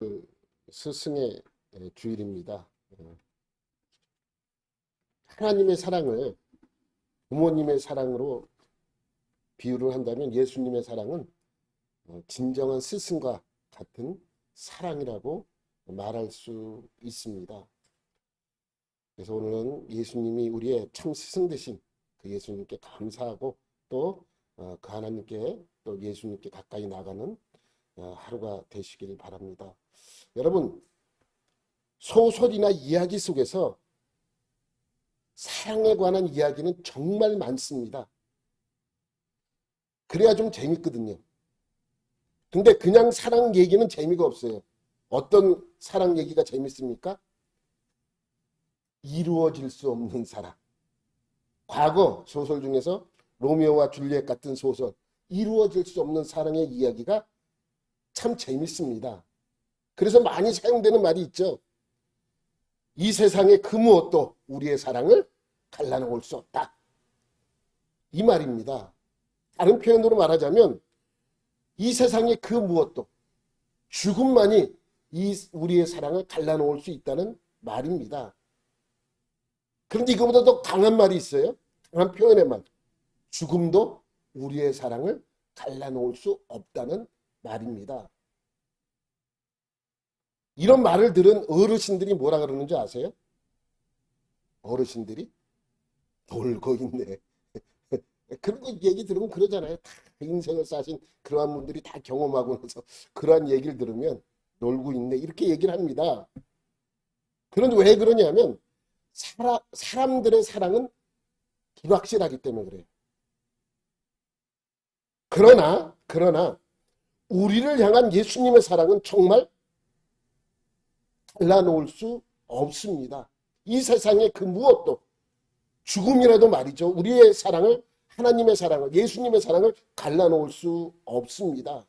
그 스승의 주일입니다. 하나님의 사랑을 부모님의 사랑으로 비유를 한다면 예수님의 사랑은 진정한 스승과 같은 사랑이라고 말할 수 있습니다. 그래서 오늘은 예수님이 우리의 참 스승 되신 그 예수님께 감사하고 또 그 하나님께 또 예수님께 가까이 나가는 하루가 되시길 바랍니다. 여러분, 소설이나 이야기 속에서 사랑에 관한 이야기는 정말 많습니다. 그래야 좀 재밌거든요. 근데 그냥 사랑 얘기는 재미가 없어요. 어떤 사랑 얘기가 재밌습니까? 이루어질 수 없는 사랑. 과거 소설 중에서 로미오와 줄리엣 같은 소설, 이루어질 수 없는 사랑의 이야기가 참 재밌습니다. 그래서 많이 사용되는 말이 있죠. 이 세상의 그 무엇도 우리의 사랑을 갈라놓을 수 없다. 이 말입니다. 다른 표현으로 말하자면 이 세상의 그 무엇도, 죽음만이 우리의 사랑을 갈라놓을 수 있다는 말입니다. 그런데 이거보다 더 강한 말이 있어요. 강한 표현의 말. 죽음도 우리의 사랑을 갈라놓을 수 없다는 말입니다. 이런 말을 들은 어르신들이 뭐라 그러는 줄 아세요? 어르신들이 놀고 있네. 그런 얘기 들으면 그러잖아요. 다 인생을 사신 그러한 분들이 다 경험하고 나서 그러한 얘기를 들으면 놀고 있네. 이렇게 얘기를 합니다. 그런데 왜 그러냐면 사람들의 사랑은 불확실하기 때문에 그래요. 그러나 우리를 향한 예수님의 사랑은 정말 갈라놓을 수 없습니다. 이 세상의 그 무엇도, 죽음이라도 말이죠. 우리의 사랑을, 하나님의 사랑을, 예수님의 사랑을 갈라놓을 수 없습니다.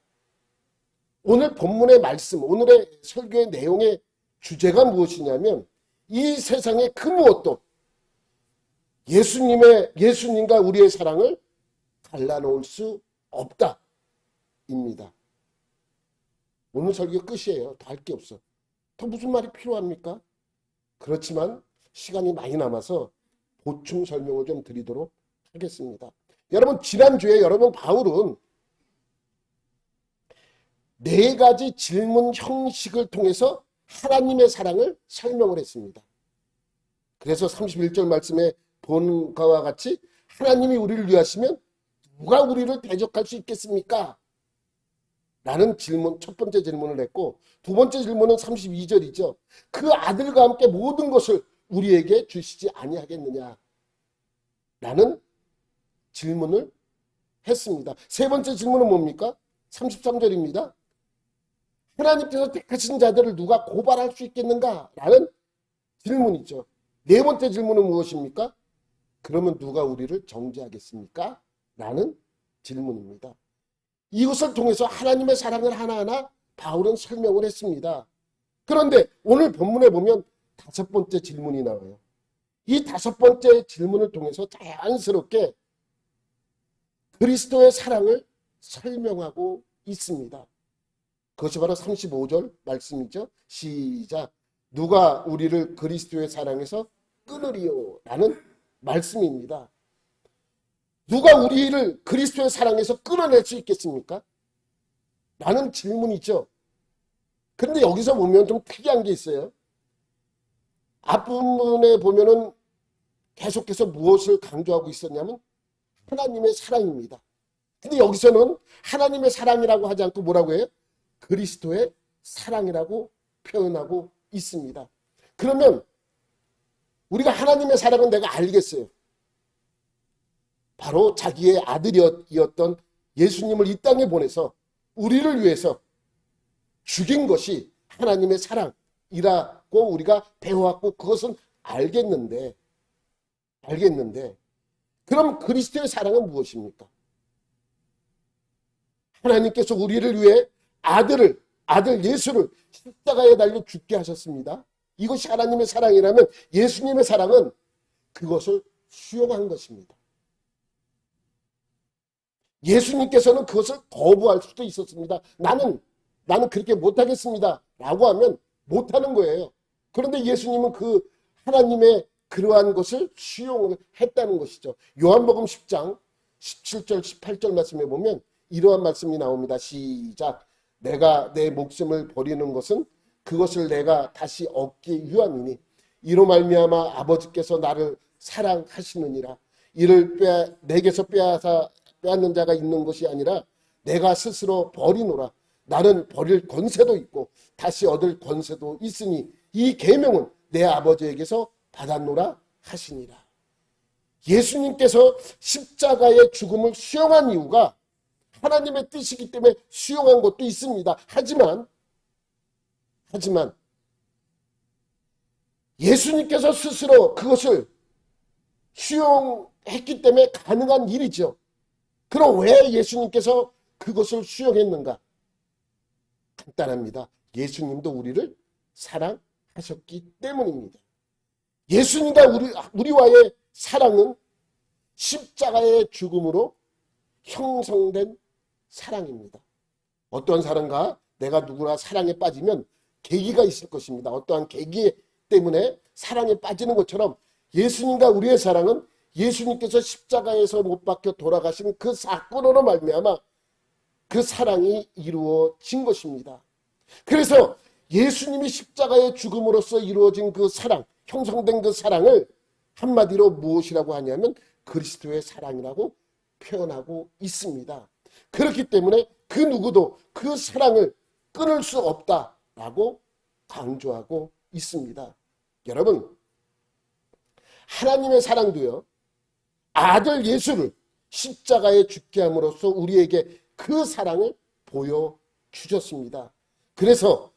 오늘 본문의 말씀, 오늘의 설교의 내용의 주제가 무엇이냐면 이 세상의 그 무엇도 예수님과 우리의 사랑을 갈라놓을 수 없다입니다. 오늘 설교 끝이에요. 더 할 게 없어. 더 무슨 말이 필요합니까? 그렇지만 시간이 많이 남아서 보충 설명을 좀 드리도록 하겠습니다. 여러분, 지난주에 바울은 네 가지 질문 형식을 통해서 하나님의 사랑을 설명을 했습니다. 그래서 31절 말씀에 본 것과 같이 하나님이 우리를 위하시면 누가 우리를 대적할 수 있겠습니까? 라는 질문, 첫 번째 질문을 했고, 두 번째 질문은 32절이죠. 그 아들과 함께 모든 것을 우리에게 주시지 아니하겠느냐 라는 질문을 했습니다. 세 번째 질문은 뭡니까? 33절입니다. 하나님께서 택하신 자들을 누가 고발할 수 있겠는가? 라는 질문이죠. 네 번째 질문은 무엇입니까? 그러면 누가 우리를 정죄하겠습니까? 라는 질문입니다. 이것을 통해서 하나님의 사랑을 하나하나 바울은 설명을 했습니다. 그런데 오늘 본문에 보면 다섯 번째 질문이 나와요. 이 다섯 번째 질문을 통해서 자연스럽게 그리스도의 사랑을 설명하고 있습니다. 그것이 바로 35절 말씀이죠. 시작. 누가 우리를 그리스도의 사랑에서 끊으리요? 라는 말씀입니다. 누가 우리를 그리스도의 사랑에서 끊어낼 수 있겠습니까? 라는 질문이죠. 그런데 여기서 보면 좀 특이한 게 있어요. 앞부분에 보면은 계속해서 무엇을 강조하고 있었냐면 하나님의 사랑입니다. 근데 여기서는 하나님의 사랑이라고 하지 않고 뭐라고 해요? 그리스도의 사랑이라고 표현하고 있습니다. 그러면 우리가 하나님의 사랑은 내가 알겠어요. 바로 자기의 아들이었던 예수님을 이 땅에 보내서 우리를 위해서 죽인 것이 하나님의 사랑이라고 우리가 배워왔고 그것은 알겠는데 그럼 그리스도의 사랑은 무엇입니까? 하나님께서 우리를 위해 아들 예수를 십자가에 달려 죽게 하셨습니다. 이것이 하나님의 사랑이라면 예수님의 사랑은 그것을 수용한 것입니다. 예수님께서는 그것을 거부할 수도 있었습니다. 나는 그렇게 못하겠습니다 라고 하면 못하는 거예요. 그런데 예수님은 그 하나님의 그러한 것을 수용을 했다는 것이죠. 요한복음 10장 17절 18절 말씀에 보면 이러한 말씀이 나옵니다. 시작. 내가 내 목숨을 버리는 것은 그것을 내가 다시 얻기 위함이니 이로 말미암아 아버지께서 나를 사랑하시느니라. 이를 내게서 빼앗는 자가 있는 것이 아니라 내가 스스로 버리노라. 나는 버릴 권세도 있고 다시 얻을 권세도 있으니 이 계명은 내 아버지에게서 받았노라 하시니라. 예수님께서 십자가의 죽음을 수용한 이유가 하나님의 뜻이기 때문에 수용한 것도 있습니다. 하지만 예수님께서 스스로 그것을 수용했기 때문에 가능한 일이죠. 그럼 왜 예수님께서 그것을 수용했는가? 간단합니다. 예수님도 우리를 사랑하셨기 때문입니다. 예수님과 우리와의 사랑은 십자가의 죽음으로 형성된 사랑입니다. 어떠한 사랑과 내가 누구나 사랑에 빠지면 계기가 있을 것입니다. 어떠한 계기 때문에 사랑에 빠지는 것처럼 예수님과 우리의 사랑은 예수님께서 십자가에서 못 박혀 돌아가신 그 사건으로 말미암아 그 사랑이 이루어진 것입니다. 그래서 예수님이 십자가의 죽음으로써 이루어진 그 사랑, 형성된 그 사랑을 한마디로 무엇이라고 하냐면 그리스도의 사랑이라고 표현하고 있습니다. 그렇기 때문에 그 누구도 그 사랑을 끊을 수 없다라고 강조하고 있습니다. 여러분, 하나님의 사랑도요, 아들 예수를 십자가에 죽게 함으로써 우리에게 그 사랑을 보여주셨습니다. 그래서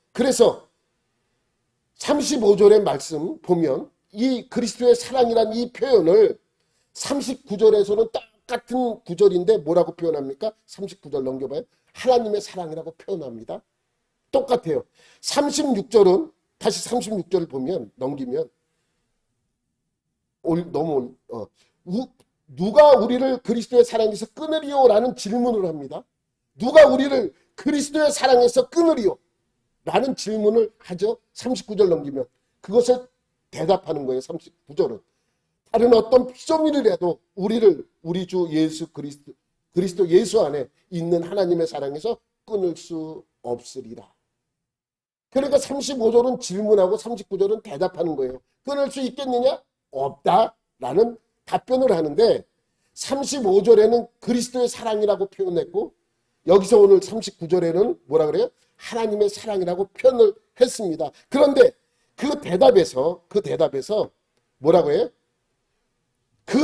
35절의 말씀 보면 이 그리스도의 사랑이란 이 표현을 39절에서는 똑같은 구절인데 뭐라고 표현합니까? 39절 넘겨봐요. 하나님의 사랑이라고 표현합니다. 똑같아요. 36절은 다시 36절을 보면 넘기면 누가 우리를 그리스도의 사랑에서 끊으리요? 라는 질문을 합니다. 누가 우리를 그리스도의 사랑에서 끊으리요? 라는 질문을 하죠. 39절 넘기면 그것을 대답하는 거예요. 39절은 다른 어떤 피조물이라도 우리를 우리 주 예수 그리스도 예수 안에 있는 하나님의 사랑에서 끊을 수 없으리라. 그러니까 35절은 질문하고 39절은 대답하는 거예요. 끊을 수 있겠느냐? 없다라는 답변을 하는데 35절에는 그리스도의 사랑이라고 표현했고 여기서 오늘 39절에는 뭐라 그래요? 하나님의 사랑이라고 표현을 했습니다. 그런데 그 대답에서 뭐라고 해요? 그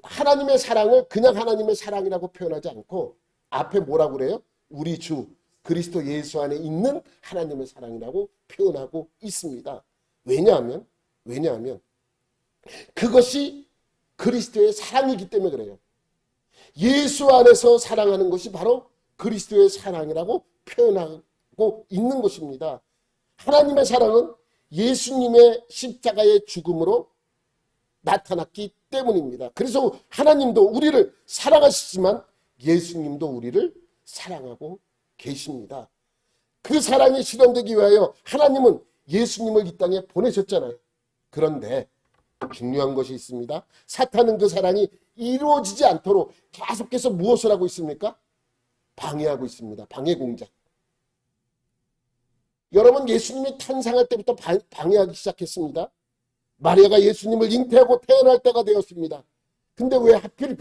하나님의 사랑을 그냥 하나님의 사랑이라고 표현하지 않고 앞에 뭐라고 그래요? 우리 주 그리스도 예수 안에 있는 하나님의 사랑이라고 표현하고 있습니다. 왜냐하면 그것이 그리스도의 사랑이기 때문에 그래요. 예수 안에서 사랑하는 것이 바로 그리스도의 사랑이라고 표현하고 있는 것입니다. 하나님의 사랑은 예수님의 십자가의 죽음으로 나타났기 때문입니다. 그래서 하나님도 우리를 사랑하시지만 예수님도 우리를 사랑하고 계십니다. 그 사랑이 실현되기 위하여 하나님은 예수님을 이 땅에 보내셨잖아요. 그런데 중요한 것이 있습니다. 사탄은 그 사랑이 이루어지지 않도록 계속해서 무엇을 하고 있습니까? 방해하고 있습니다. 방해 공작. 여러분, 예수님이 탄생할 때부터 방해하기 시작했습니다. 마리아가 예수님을 잉태하고 태어날 때가 되었습니다. 근데 왜 하필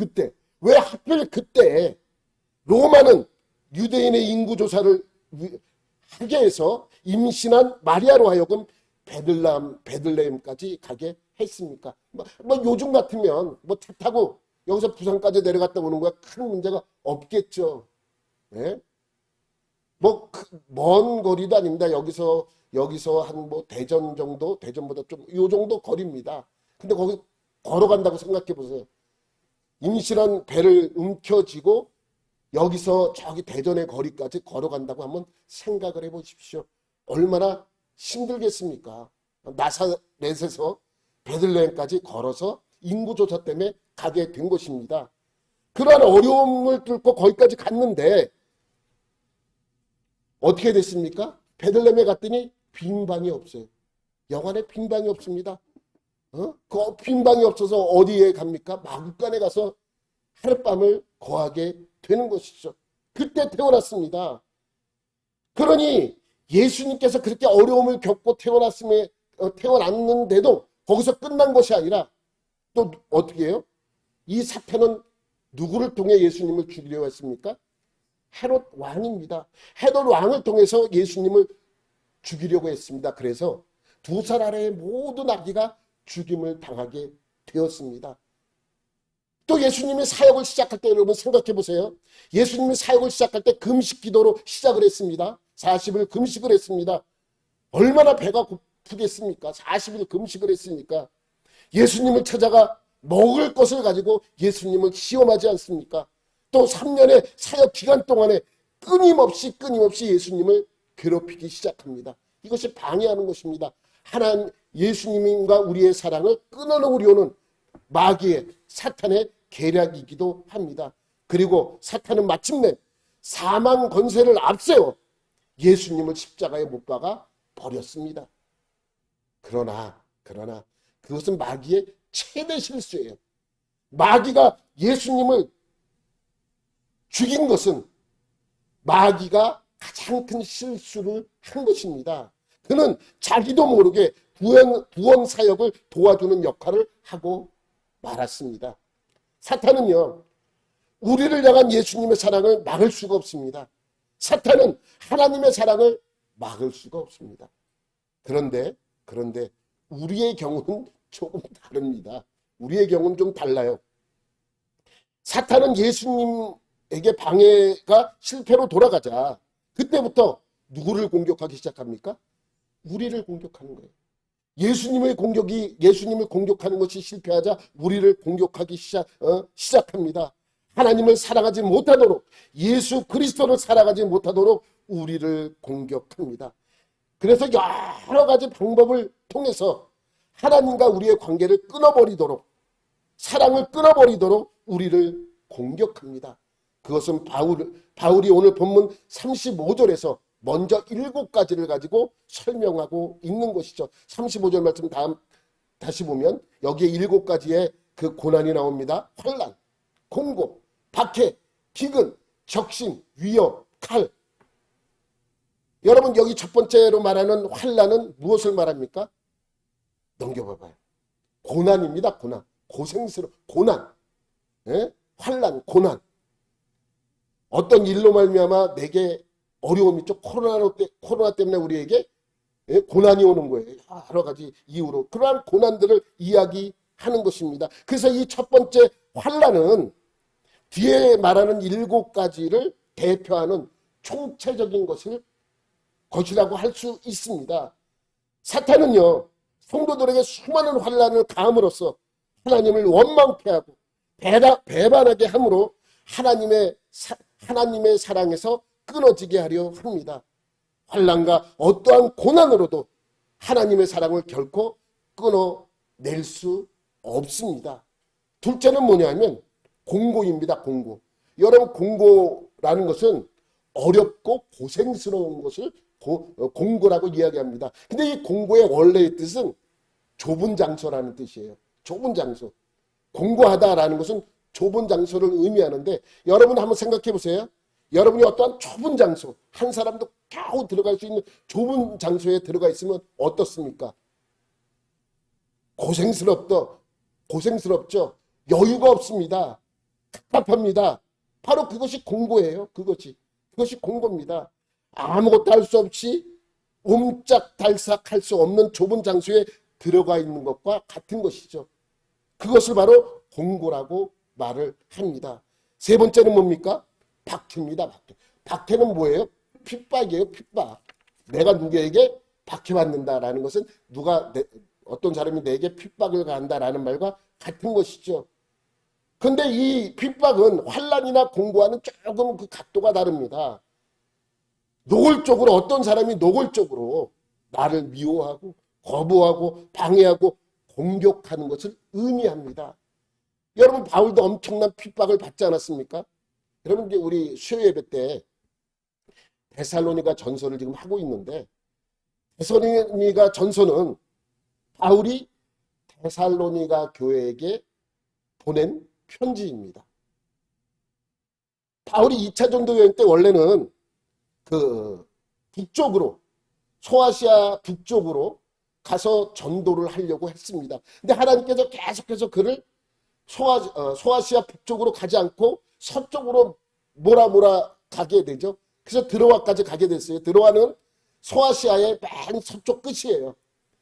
그때 로마는 유대인의 인구조사를 하게 해서 임신한 마리아로 하여금 베들레헴까지 가게 했습니까? 요즘 같으면 차 타고 여기서 부산까지 내려갔다 오는 거야 큰 문제가 없겠죠. 네? 먼 거리도 아닙니다. 여기서 한 대전 정도, 대전보다 좀 요 정도 거리입니다. 근데 거기 걸어간다고 생각해 보세요. 임실한 배를 움켜쥐고 여기서 저기 대전의 거리까지 걸어간다고 한번 생각을 해보십시오. 얼마나 힘들겠습니까? 나사렛에서 베들레헴까지 걸어서 인구조사 때문에 가게 된 것입니다. 그러한 어려움을 뚫고 거기까지 갔는데 어떻게 됐습니까? 베들레헴에 갔더니 빈 방이 없어요. 영안에 빈 방이 없습니다. 그 빈 방이 없어서 어디에 갑니까? 마구간에 가서 하룻밤을 거하게 되는 것이죠. 그때 태어났습니다. 그러니 예수님께서 그렇게 어려움을 겪고 태어났는데도 거기서 끝난 것이 아니라 또 어떻게 해요? 이 사탄은 누구를 통해 예수님을 죽이려고 했습니까? 헤롯 왕입니다. 헤롯 왕을 통해서 예수님을 죽이려고 했습니다. 그래서 2살 아래의 모든 아기가 죽임을 당하게 되었습니다. 또 예수님이 사역을 시작할 때 여러분 생각해 보세요. 예수님이 사역을 시작할 때 금식 기도로 시작을 했습니다. 40일 금식을 했습니다. 얼마나 배가 고프겠습니까? 40일 금식을 했으니까. 예수님을 찾아가 먹을 것을 가지고 예수님을 시험하지 않습니까? 또 3년의 사역 기간 동안에 끊임없이 예수님을 괴롭히기 시작합니다. 이것이 방해하는 것입니다. 하나님 예수님과 우리의 사랑을 끊어놓으려는 마귀의 사탄의 계략이기도 합니다. 그리고 사탄은 마침내 사망 권세를 앞세워 예수님을 십자가에 못 박아 버렸습니다. 그러나 그것은 마귀의 최대 실수예요. 마귀가 예수님을 죽인 것은 마귀가 가장 큰 실수를 한 것입니다. 그는 자기도 모르게 구원 사역을 도와주는 역할을 하고 말았습니다. 사탄은요, 우리를 향한 예수님의 사랑을 막을 수가 없습니다. 사탄은 하나님의 사랑을 막을 수가 없습니다. 그런데 우리의 경우는 조금 다릅니다. 우리의 경우는 좀 달라요. 사탄은 예수님에게 방해가 실패로 돌아가자 그때부터 누구를 공격하기 시작합니까? 우리를 공격하는 거예요. 예수님을 공격하는 것이 실패하자 우리를 공격하기 시작합니다. 하나님을 사랑하지 못하도록, 예수 그리스도를 사랑하지 못하도록 우리를 공격합니다. 그래서 여러 가지 방법을 통해서 하나님과 우리의 관계를 끊어버리도록, 사랑을 끊어버리도록 우리를 공격합니다. 그것은 바울이 오늘 본문 35절에서 먼저 7가지를 가지고 설명하고 있는 것이죠. 35절 말씀 다시 보면 여기에 7가지의 그 고난이 나옵니다. 환난, 공고, 박해, 기근, 적신, 위협, 칼. 여러분 여기 첫 번째로 말하는 환난은 무엇을 말합니까? 넘겨봐봐요. 고난입니다. 고난. 고난. 예? 환난, 고난. 어떤 일로 말미암아 내게 어려움이 있죠. 코로나 때문에 우리에게 고난이 오는 거예요. 여러 가지 이유로. 그러한 고난들을 이야기하는 것입니다. 그래서 이 첫 번째 환난은 뒤에 말하는 7가지를 대표하는 총체적인 것이라고 할 수 있습니다. 사탄은요, 성도들에게 수많은 환난을 가함으로써 하나님을 원망케 하고 배반하게 함으로 하나님의 사랑에서 끊어지게 하려 합니다. 환난과 어떠한 고난으로도 하나님의 사랑을 결코 끊어낼 수 없습니다. 둘째는 뭐냐면 공고입니다. 공고. 여러분 공고라는 것은 어렵고 고생스러운 것을 공고라고 이야기합니다. 근데 이 공고의 원래의 뜻은 좁은 장소라는 뜻이에요. 좁은 장소. 공고하다라는 것은 좁은 장소를 의미하는데 여러분 한번 생각해 보세요. 여러분이 어떠한 좁은 장소, 한 사람도 겨우 들어갈 수 있는 좁은 장소에 들어가 있으면 어떻습니까? 고생스럽죠. 여유가 없습니다. 답답합니다. 바로 그것이 공고예요. 그것이 공고입니다. 아무것도 할 수 없이 옴짝달싹할 수 없는 좁은 장소에 들어가 있는 것과 같은 것이죠. 그것을 바로 공고라고 말을 합니다. 세 번째는 뭡니까? 박해입니다. 박해는 뭐예요? 핍박이에요. 핍박. 내가 누구에게 박해받는다라는 것은 어떤 사람이 내게 핍박을 가한다라는 말과 같은 것이죠. 그런데 이 핍박은 환난이나 공고와는 조금 그 각도가 다릅니다. 노골적으로 어떤 사람이 노골적으로 나를 미워하고 거부하고 방해하고 공격하는 것을 의미합니다. 여러분 바울도 엄청난 핍박을 받지 않았습니까? 여러분 우리 수요 예배 때 데살로니가 전서를 지금 하고 있는데, 데살로니가 전서는 바울이 데살로니가 교회에게 보낸 편지입니다. 바울이 2차 전도 여행 때 원래는 그 북쪽으로, 소아시아 북쪽으로 가서 전도를 하려고 했습니다. 근데 하나님께서 계속해서 그를 소아시아 북쪽으로 가지 않고 서쪽으로 몰아 가게 되죠. 그래서 드로아까지 가게 됐어요. 드로아는 소아시아의 맨 서쪽 끝이에요.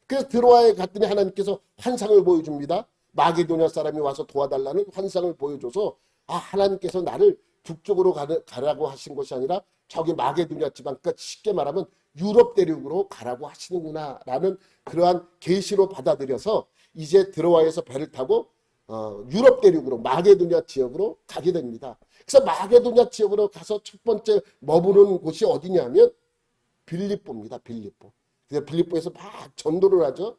그래서 드로아에 갔더니 하나님께서 환상을 보여줍니다. 마게도냐 사람이 와서 도와달라는 환상을 보여줘서, 아, 하나님께서 나를 북쪽으로 가라고 하신 것이 아니라 저기 마게도냐 지방 끝, 쉽게 말하면 유럽 대륙으로 가라고 하시는구나 라는 그러한 계시로 받아들여서 이제 드로아에서 배를 타고 유럽 대륙으로 마게도냐 지역으로 가게 됩니다. 그래서 마게도냐 지역으로 가서 첫 번째 머무르는 곳이 어디냐면 빌립보입니다. 빌립보. 그래서 빌립보에서 막 전도를 하죠.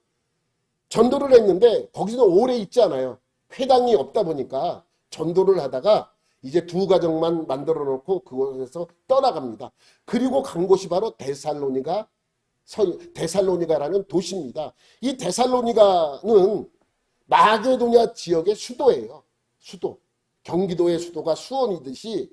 전도를 했는데 거기서 오래 있지 않아요. 회당이 없다 보니까 전도를 하다가 이제 두 가정만 만들어 놓고 그곳에서 떠나갑니다. 그리고 간 곳이 바로 데살로니가라는 도시입니다. 이 데살로니가는 마게도냐 지역의 수도예요. 수도. 경기도의 수도가 수원이듯이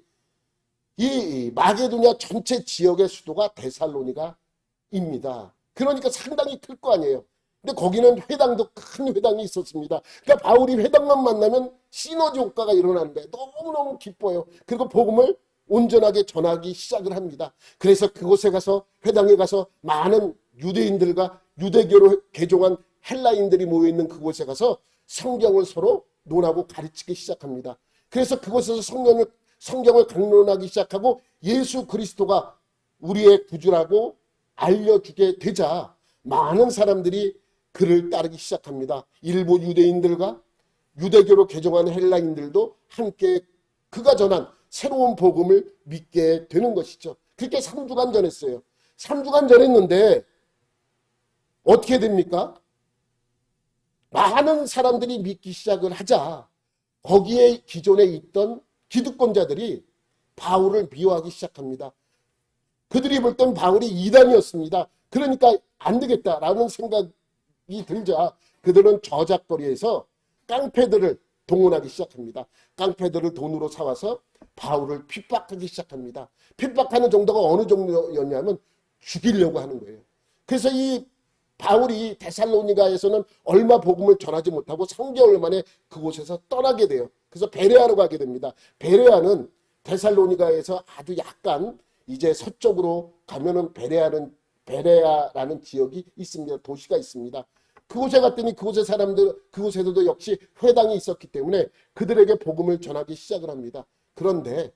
이 마게도냐 전체 지역의 수도가 데살로니가입니다. 그러니까 상당히 클 거 아니에요. 근데 거기는 회당도 큰 회당이 있었습니다. 그러니까 바울이 회당만 만나면 시너지 효과가 일어나는데 너무너무 기뻐요. 그리고 복음을 온전하게 전하기 시작을 합니다. 그래서 그곳에 가서, 회당에 가서 많은 유대인들과 유대교로 개종한 헬라인들이 모여있는 그곳에 가서 성경을 서로 논하고 가르치기 시작합니다. 그래서 그곳에서 성경을 강론하기 시작하고 예수 그리스도가 우리의 구주라고 알려주게 되자 많은 사람들이 그를 따르기 시작합니다. 일부 유대인들과 유대교로 개종한 헬라인들도 함께 그가 전한 새로운 복음을 믿게 되는 것이죠. 그렇게 3주간 전했어요. 3주간 전했는데 어떻게 됩니까? 많은 사람들이 믿기 시작을 하자 거기에 기존에 있던 기득권자들이 바울을 미워하기 시작합니다. 그들이 볼 땐 바울이 이단이었습니다. 그러니까 안 되겠다라는 생각이 들자 그들은 저작거리에서 깡패들을 동원하기 시작합니다. 깡패들을 돈으로 사와서 바울을 핍박하기 시작합니다. 핍박하는 정도가 어느 정도였냐면 죽이려고 하는 거예요. 그래서 이 바울이 데살로니가에서는 얼마 복음을 전하지 못하고 3개월 만에 그곳에서 떠나게 돼요. 그래서 베레아로 가게 됩니다. 베레아는 데살로니가에서 아주 약간 이제 서쪽으로 가면은 베레아라는 지역이 있습니다. 도시가 있습니다. 그곳에 갔더니 그곳에서도 역시 회당이 있었기 때문에 그들에게 복음을 전하기 시작을 합니다. 그런데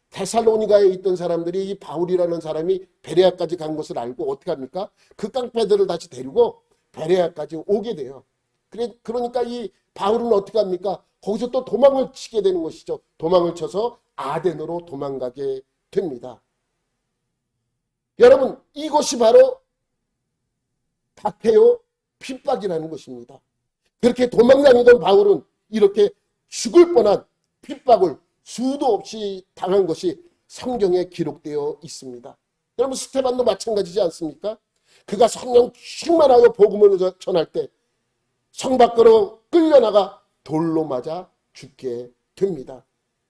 데살로니가에 있던 사람들이 이 바울이라는 사람이 베레아까지 간 것을 알고 어떻게 합니까? 그 깡패들을 다시 데리고 베레아까지 오게 돼요. 그러니까 이 바울은 어떻게 합니까? 거기서 또 도망을 치게 되는 것이죠. 도망을 쳐서 아덴으로 도망가게 됩니다. 여러분, 이것이 바로 박해요 핍박이라는 것입니다. 그렇게 도망다니던 바울은 이렇게 죽을 뻔한 핍박을 수도 없이 당한 것이 성경에 기록되어 있습니다. 여러분, 스테반도 마찬가지지 않습니까? 그가 성령 충만하여 복음을 전할 때 성 밖으로 끌려나가 돌로 맞아 죽게 됩니다.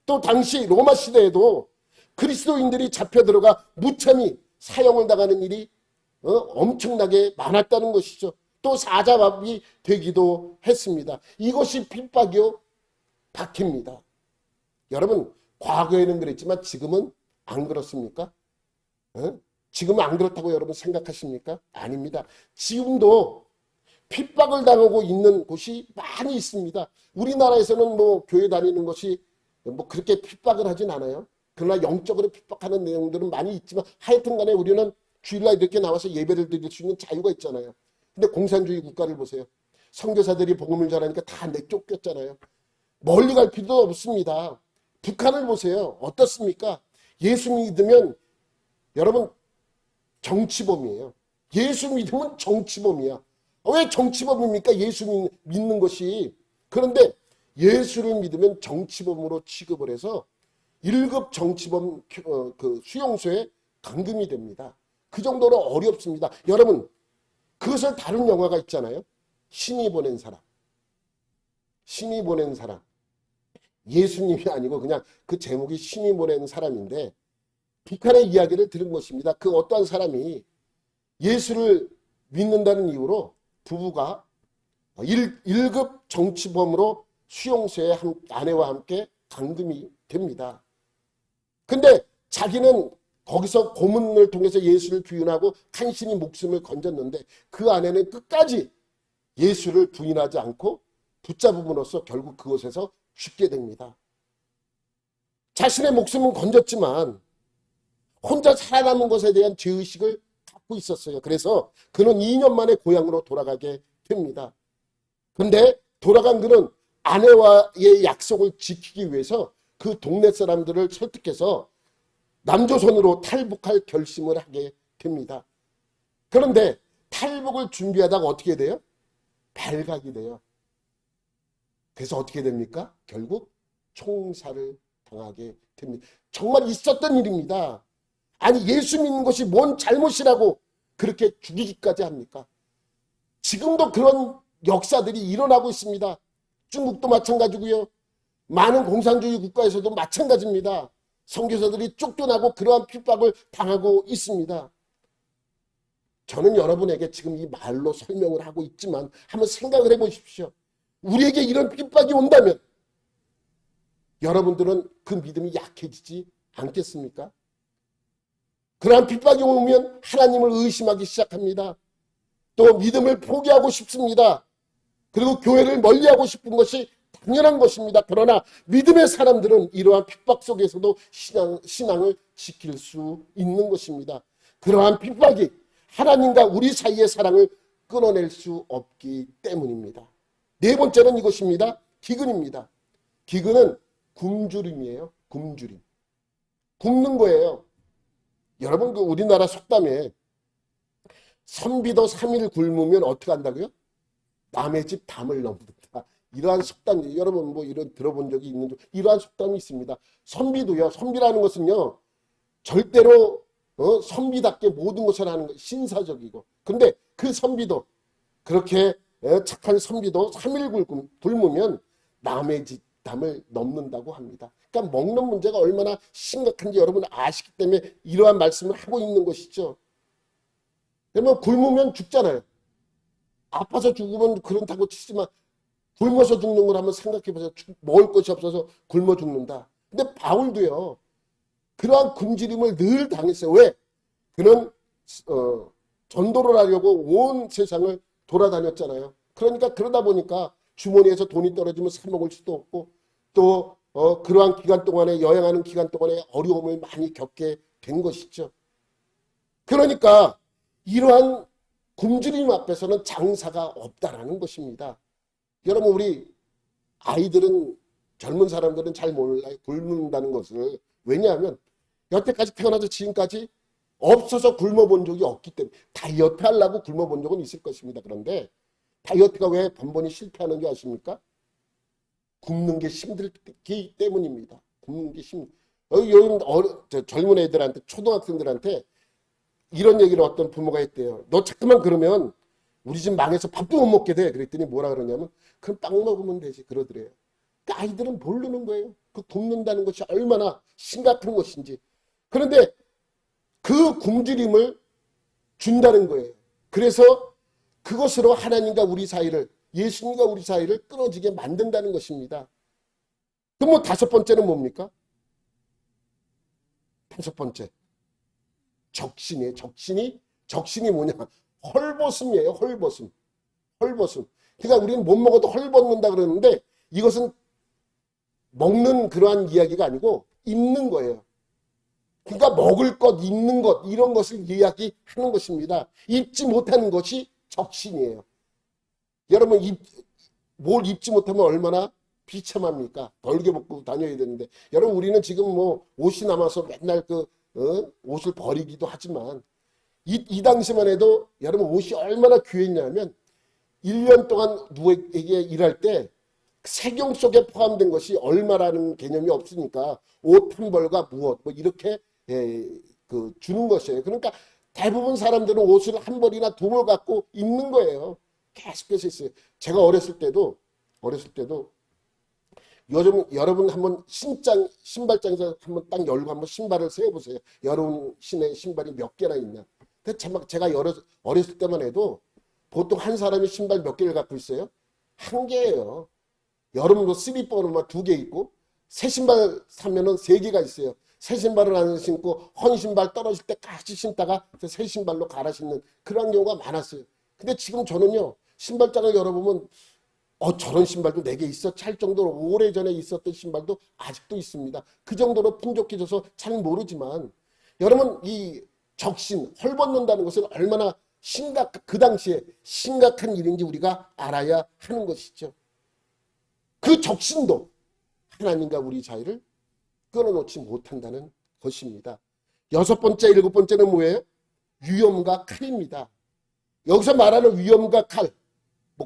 또 당시 로마 시대에도 그리스도인들이 잡혀 들어가 무참히 사형을 당하는 일이 엄청나게 많았다는 것이죠. 또 사자밥이 되기도 했습니다. 이것이 핍박이요 박해입니다. 여러분, 과거에는 그랬지만 지금은 안 그렇습니까? 지금은 안 그렇다고 여러분 생각하십니까? 아닙니다. 지금도 핍박을 당하고 있는 곳이 많이 있습니다. 우리나라에서는 뭐 교회 다니는 것이 뭐 그렇게 핍박을 하진 않아요. 그러나 영적으로 핍박하는 내용들은 많이 있지만 하여튼 간에 우리는 주일날 이렇게 나와서 예배를 드릴 수 있는 자유가 있잖아요. 근데 공산주의 국가를 보세요. 선교사들이 복음을 전하니까 다 내쫓겼잖아요. 멀리 갈 필요도 없습니다. 북한을 보세요. 어떻습니까? 예수 믿으면 여러분 정치범이에요. 예수 믿으면 정치범이야. 왜 정치범입니까? 예수 믿는 것이. 그런데 예수를 믿으면 정치범으로 취급을 해서 1급 정치범 그 수용소에 감금이 됩니다. 그 정도로 어렵습니다. 여러분, 그것을 다룬 영화가 있잖아요. 신이 보낸 사람. 신이 보낸 사람. 예수님이 아니고 그냥 그 제목이 신이 보낸 사람인데 북한의 이야기를 들은 것입니다. 그 어떠한 사람이 예수를 믿는다는 이유로 부부가 1급 정치범으로 수용소에 아내와 함께 감금이 됩니다. 근데 자기는 거기서 고문을 통해서 예수를 부인하고 간신히 목숨을 건졌는데 그 아내는 끝까지 예수를 부인하지 않고 붙잡음으로써 결국 그곳에서 죽게 됩니다. 자신의 목숨은 건졌지만 혼자 살아남은 것에 대한 죄의식을 갖고 있었어요. 그래서 그는 2년 만에 고향으로 돌아가게 됩니다. 근데 돌아간 그는 아내와의 약속을 지키기 위해서 그 동네 사람들을 설득해서 남조선으로 탈북할 결심을 하게 됩니다. 그런데 탈북을 준비하다가 어떻게 돼요? 발각이 돼요. 그래서 어떻게 됩니까? 결국 총살을 당하게 됩니다. 정말 있었던 일입니다. 아니 예수 믿는 것이 뭔 잘못이라고 그렇게 죽이기까지 합니까? 지금도 그런 역사들이 일어나고 있습니다. 중국도 마찬가지고요. 많은 공산주의 국가에서도 마찬가지입니다. 선교사들이 쫓겨나고 그러한 핍박을 당하고 있습니다. 저는 여러분에게 지금 이 말로 설명을 하고 있지만 한번 생각을 해보십시오. 우리에게 이런 핍박이 온다면 여러분들은 그 믿음이 약해지지 않겠습니까? 그러한 핍박이 오면 하나님을 의심하기 시작합니다. 또 믿음을 포기하고 싶습니다. 그리고 교회를 멀리하고 싶은 것이 당연한 것입니다. 그러나 믿음의 사람들은 이러한 핍박 속에서도 신앙을 지킬 수 있는 것입니다. 그러한 핍박이 하나님과 우리 사이의 사랑을 끊어낼 수 없기 때문입니다. 네 번째는 이것입니다. 기근입니다. 기근은 굶주림이에요. 굶주림. 굶는 거예요. 여러분 그 우리나라 속담에 선비도 3일 굶으면 어떻게 한다고요? 남의 집 담을 넘는다. 이러한 속담이 여러분 뭐 이런 들어본 적이 있는지 이러한 속담이 있습니다. 선비도요. 선비라는 것은요. 절대로 선비답게 모든 것을 하는 것 신사적이고 근데 그 선비도 그렇게 착한 선비도 3일 굶으면 남의 집 담을 넘는다고 합니다. 그러니까 먹는 문제가 얼마나 심각한지 여러분 아시기 때문에 이러한 말씀을 하고 있는 것이죠. 그러면 굶으면 죽잖아요. 아파서 죽으면 그렇다고 치지만 굶어서 죽는 걸 한번 생각해 보세요. 먹을 것이 없어서 굶어 죽는다. 근데 바울도요. 그러한 굶주림을 늘 당했어요. 왜? 그는 전도를 하려고 온 세상을 돌아다녔잖아요. 그러니까 그러다 보니까 주머니에서 돈이 떨어지면 사 먹을 수도 없고 또 그러한 기간 동안에 여행하는 기간 동안에 어려움을 많이 겪게 된 것이죠. 그러니까 이러한 굶주림 앞에서는 장사가 없다라는 것입니다. 여러분 우리 아이들은 젊은 사람들은 잘 몰라요. 굶는다는 것을. 왜냐하면 여태까지 태어나서 지금까지 없어서 굶어본 적이 없기 때문에 다이어트 하려고 굶어본 적은 있을 것입니다. 그런데 다이어트가 왜 번번이 실패하는 줄 아십니까? 굶는 게 힘들기 때문입니다. 굶는 게 요즘 젊은 애들한테 초등학생들한테 이런 얘기를 어떤 부모가 했대요. 너 자꾸만 그러면 우리 집 망해서 밥도 못 먹게 돼. 그랬더니 뭐라 그러냐면 그럼 빵 먹으면 되지 그러더래요. 그러니까 아이들은 모르는 거예요. 그 굶는다는 것이 얼마나 심각한 것인지. 그런데 그 굶주림을 준다는 거예요. 그래서 그것으로 하나님과 우리 사이를 예수님과 우리 사이를 끊어지게 만든다는 것입니다. 그럼 뭐 다섯 번째는 뭡니까? 다섯 번째. 적신이에요. 적신이 뭐냐? 헐벗음이에요. 헐벗음. 그러니까 우리는 못 먹어도 헐벗는다 그러는데 이것은 먹는 그러한 이야기가 아니고 입는 거예요. 그러니까 먹을 것, 입는 것 이런 것을 이야기하는 것입니다. 입지 못하는 것이 적신이에요. 여러분 뭘 입지 못하면 얼마나 비참합니까? 덜게 먹고 다녀야 되는데 여러분 우리는 지금 뭐 옷이 남아서 맨날 옷을 버리기도 하지만 이 당시만 해도 여러분 옷이 얼마나 귀했냐면 1년 동안 누구에게 일할 때 세경 속에 포함된 것이 얼마라는 개념이 없으니까 옷 한 벌과 무엇 뭐 이렇게 주는 것이에요. 그러니까 대부분 사람들은 옷을 한 벌이나 두 벌 갖고 입는 거예요. 계속해서 있어요. 제가 어렸을 때도 여러분 한번 신발장에서 한번 딱 열고 한번 신발을 세어보세요. 여러분 신의 신발이 몇 개나 있나. 근데 제가 어렸을 때만 해도 보통 한 사람이 신발 몇 개를 갖고 있어요? 한 개예요. 여러분도 슬리퍼는 두 개 있고, 새 신발 사면은 세 개가 있어요. 새 신발을 안 신고 헌 신발 떨어질 때 같이 신다가 새 신발로 갈아 신는 그런 경우가 많았어요. 근데 지금 저는요, 신발장을 열어보면 저런 신발도 4개 있어? 찰 정도로 오래전에 있었던 신발도 아직도 있습니다. 그 정도로 풍족해져서 잘 모르지만, 여러분 이 적신, 헐벗는다는 것은 얼마나 그 당시에 심각한 일인지 우리가 알아야 하는 것이죠. 그 적신도 하나님과 우리 사이를 끊어놓지 못한다는 것입니다. 6번째, 7번째는 뭐예요? 위엄과 칼입니다. 여기서 말하는 위엄과 칼,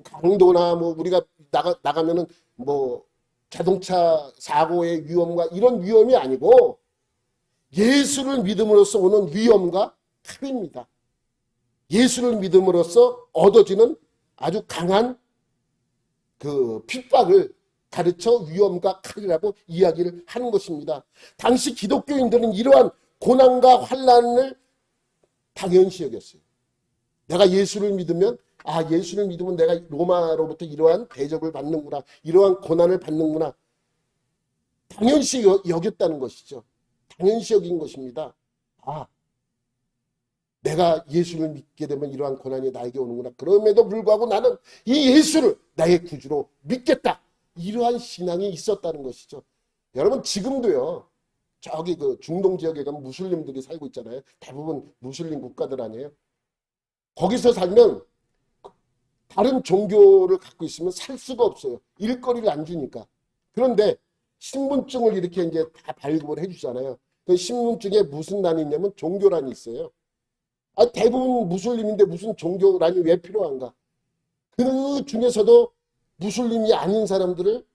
강도나 우리가 나가면은 자동차 사고의 위험과 이런 위험이 아니고 예수를 믿음으로써 오는 위험과 칼입니다. 예수를 믿음으로써 얻어지는 아주 강한 핍박을 가르쳐 위험과 칼이라고 이야기를 하는 것입니다. 당시 기독교인들은 이러한 고난과 환난을 당연시 여겼어요. 내가 예수를 믿으면 예수를 믿으면 내가 로마로부터 이러한 대접을 받는구나. 이러한 고난을 받는구나. 당연시 여겼다는 것이죠. 당연시 여긴 것입니다. 내가 예수를 믿게 되면 이러한 고난이 나에게 오는구나. 그럼에도 불구하고 나는 이 예수를 나의 구주로 믿겠다. 이러한 신앙이 있었다는 것이죠. 여러분 지금도요. 저기 중동 지역에 가면 무슬림들이 살고 있잖아요. 대부분 무슬림 국가들 아니에요. 거기서 살면 다른 종교를 갖고 있으면 살 수가 없어요. 일거리를 안 주니까. 그런데 신분증을 이렇게 이제 다 발급을 해주잖아요. 그 신분증에 무슨 란이 있냐면 종교란이 있어요. 대부분 무슬림인데 무슨 종교란이 왜 필요한가? 그 중에서도 무슬림이 아닌 사람들을